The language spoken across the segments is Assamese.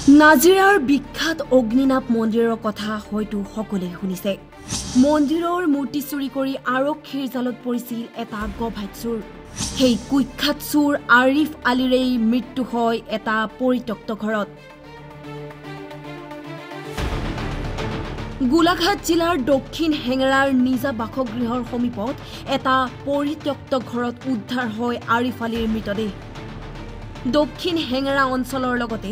নাজিৰাৰ বিখ্যাত অগ্নিনাভ মন্দিৰৰ কথা হয়তো সকলোৱে শুনিছে। মন্দিৰৰ মূৰ্তি চুৰি কৰি আৰক্ষীৰ জালত পৰিছিল এটা গভাইট চোৰ। সেই কুখ্যাত চোৰ আৰিফ আলীৰে মৃত্যু হয় এটা পৰিত্যক্ত ঘৰত। গোলাঘাট জিলাৰ দক্ষিণ হেঙেৰাৰ নিজা বাসগৃহৰ সমীপত এটা পৰিত্যক্ত ঘৰত উদ্ধাৰ হয় আৰিফ আলীৰ মৃতদেহ। দক্ষিণ হেঙেৰা অঞ্চলৰ লগতে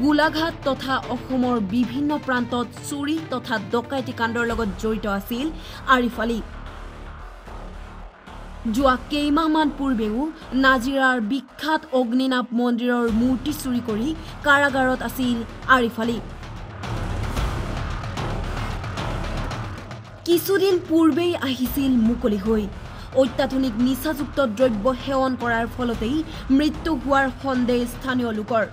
গোলাঘাট তথা অসমৰ বিভিন্ন প্ৰান্তত চুৰি তথা ডকাইতি কাণ্ডৰ লগত জড়িত আছিল আৰিফ আলী। যোৱা কেইমাহমান পূৰ্বেও নাজিৰাৰ বিখ্যাত অগ্নিনাভ মন্দিৰৰ মূৰ্তি চুৰি কৰি কাৰাগাৰত আছিল আৰিফ আলী। কিছুদিন পূৰ্বেই আহিছিল মুকলি হৈ। অত্যাধুনিক নিচাযুক্ত দ্ৰব্য সেৱন কৰাৰ ফলতেই মৃত্যু হোৱাৰ সন্দেহ স্থানীয় লোকৰ।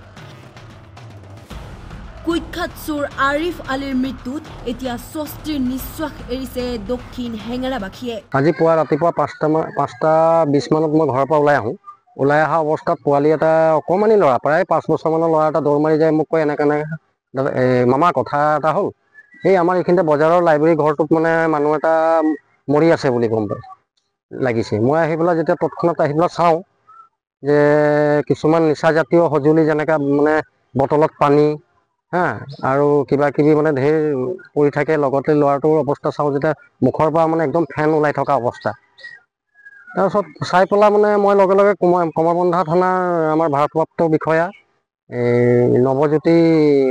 কুখ্যাত চোৰ আৰিফ আলীৰ মৃত্যুত এতিয়া স্বস্তিৰ নিশ্বাস এৰিছে দক্ষিণ হেঙেৰাবাসীয়ে। আজি পুৱা ৰাতিপুৱা 5:20 মানত মই ঘৰৰ পৰা ওলাই অহা অৱস্থাত পোৱালি এটা অকণমানি ল'ৰা প্ৰায় 5 বছৰমানৰ ল'ৰা এটা দৌৰ মাৰি যায়। মোক কয় এনেকৈ মামা কথা এটা হ'ল, এই আমাৰ এইখিনিতে বজাৰৰ লাইব্ৰেৰী ঘৰটোত মানে মানুহ এটা মৰি আছে বুলি গম পাই লাগিছে। মই আহি পেলাই যেতিয়া তৎক্ষণাত আহি পেলাই চাওঁ যে কিছুমান নিচাজাতীয় সঁজুলি যেনেকৈ মানে বটলত পানী আৰু কিবা কিবি মানে ঢেৰ পৰি থাকে। লগতে ল'ৰাটোৰ অৱস্থা চাওঁ যেতিয়া মুখৰ পৰা মানে একদম ফেন ওলাই থকা অৱস্থা। তাৰপিছত চাই পেলাই মানে মই লগে লগে কমৰবন্ধা থানাৰ আমাৰ ভাৰপ্ৰাপ্ত বিষয়া নৱজ্যোতি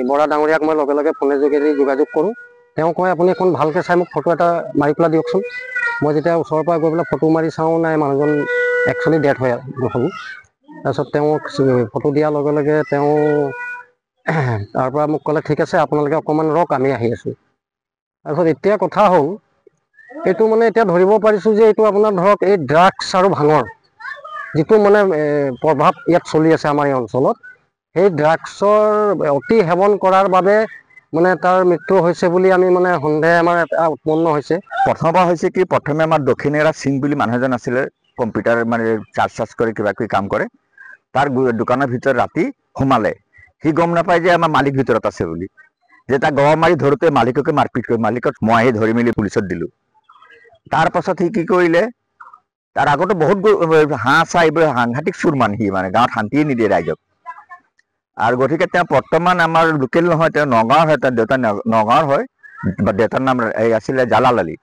বৰা ডাঙৰীয়াক মই লগে লগে ফোনে যোগেদি যোগাযোগ কৰোঁ। তেওঁ কয় আপুনি এখন ভালকৈ চাই মোক ফটো এটা মাৰি পেলাই দিয়কচোন। মই যেতিয়া ওচৰৰ পৰা গৈ পেলাই ফটো মাৰি চাওঁ, নাই মানুহজন একচুৱেলি ডেথ হৈ হ'ল। তাৰপিছত তেওঁক ফটো দিয়াৰ লগে লগে তেওঁ তাৰ পৰা মোক ক'লে ঠিক আছে আপোনালোকে অকণমান ৰওক, আমি আহি আছোঁ। তাৰপিছত এতিয়া কথা হ'ল এইটো মানে এতিয়া ধৰিব পাৰিছোঁ যে এইটো আপোনাৰ ধৰক এই ড্ৰাগছ আৰু ভাঙৰ যিটো মানে প্ৰভাৱ ইয়াত চলি আছে আমাৰ এই অঞ্চলত, সেই ড্ৰাগছৰ অতি সেৱন কৰাৰ বাবে মানে তাৰ মৃত্যু হৈছে বুলি আমি মানে সন্দেহ আমাৰ এটা উৎপন্ন হৈছে। প্ৰথমবাৰ হৈছে কি, প্ৰথমে আমাৰ দক্ষিণ হেঙেৰা সিং বুলি মানুহ এজন আছিলে, কম্পিউটাৰ মানে চাৰ্জ কৰি কিবা কিবি কাম কৰে। তাৰ দোকানৰ ভিতৰত ৰাতি সোমালে। সি গম নাপায় যে আমাৰ মালিক ভিতৰত আছে বুলি। যে তাক গৰম মাৰি ধৰোঁতে মালিককে মাৰপিট কৰি মালিকক মই আহি ধৰি মেলি পুলিচত দিলোঁ। তাৰ পাছত সি কি কৰিলে, তাৰ আগতে বহুত হাঁহ চাহ এইবোৰ সাংঘাতিক চুৰ মান সি মানে গাঁৱত শান্তিয়ে নিদিয়ে ৰাইজক। আৰু গতিকে তেওঁ বৰ্তমান আমাৰ লোকেল নহয়, তেওঁ নগাঁৱৰ হয়, তেওঁৰ দেউতা নগাঁৱৰ হয়। দেউতাৰ নাম আছিলে জালাল আলী।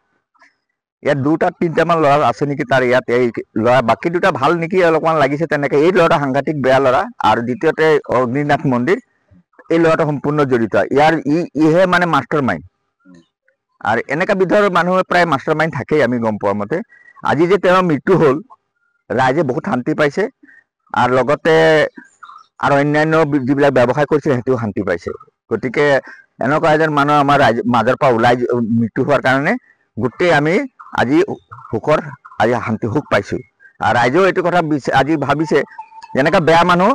ইয়াত 2-3টামান ল'ৰা আছে নেকি তাৰ ইয়াত। এই ল'ৰা বাকী দুটা ভাল নেকি অলপমান লাগিছে তেনেকৈ। এই ল'ৰাটা সাংঘাতিক বেয়া ল'ৰা। আৰু দ্বিতীয়তে অগ্নিনাথ মন্দিৰ, এই ল'ৰাটো সম্পূৰ্ণ জড়িত। ইহে মানে মাষ্টাৰ মাইণ্ড। আৰু এনেকুৱা বিধৰ মানুহ প্ৰায় মাষ্টাৰ মাইণ্ড থাকেই আমি গম পোৱা মতে। আজি যে তেওঁৰ মৃত্যু হ'ল, ৰাইজে বহুত শান্তি পাইছে। আৰু লগতে আৰু অন্যান্য যিবিলাক ব্যৱসায় কৰিছে সেইটোও শান্তি পাইছে। গতিকে এনেকুৱা এজন মানুহ আমাৰ মাজৰ পৰা ওলাই মৃত্যু হোৱাৰ কাৰণে গোটেই আমি আজি শান্তি সুখ পাইছোঁ। আৰু ৰাইজেও এইটো কথা আজি ভাবিছে যেনেকৈ বেয়া মানুহ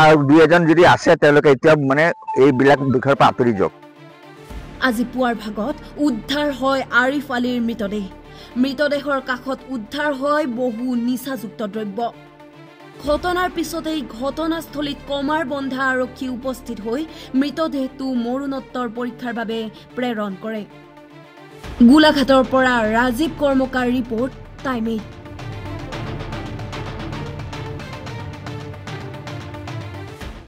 আৰু 2-এজন যদি আছে তেওঁলোকে এতিয়া মানে এইবিলাক বিষয়ৰ পৰা আঁতৰি যাওক। আজি পুৱাৰ ভাগত উদ্ধাৰ হয় আৰিফ আলীৰ মৃতদেহ। মৃতদেহৰ কাষত উদ্ধাৰ হয় বহু নিচাযুক্ত দ্ৰব্য। ঘটনাৰ পিছতেই ঘটনাস্থলীত কমাৰবন্ধা আৰক্ষী উপস্থিত হৈ মৃতদেহটো মৰণোত্তৰ পৰীক্ষাৰ বাবে প্ৰেৰণ কৰে। গোলাঘাটৰ পৰা ৰাজীৱ কৰ্মকাৰ ৰিপৰ্ট টাইম 8।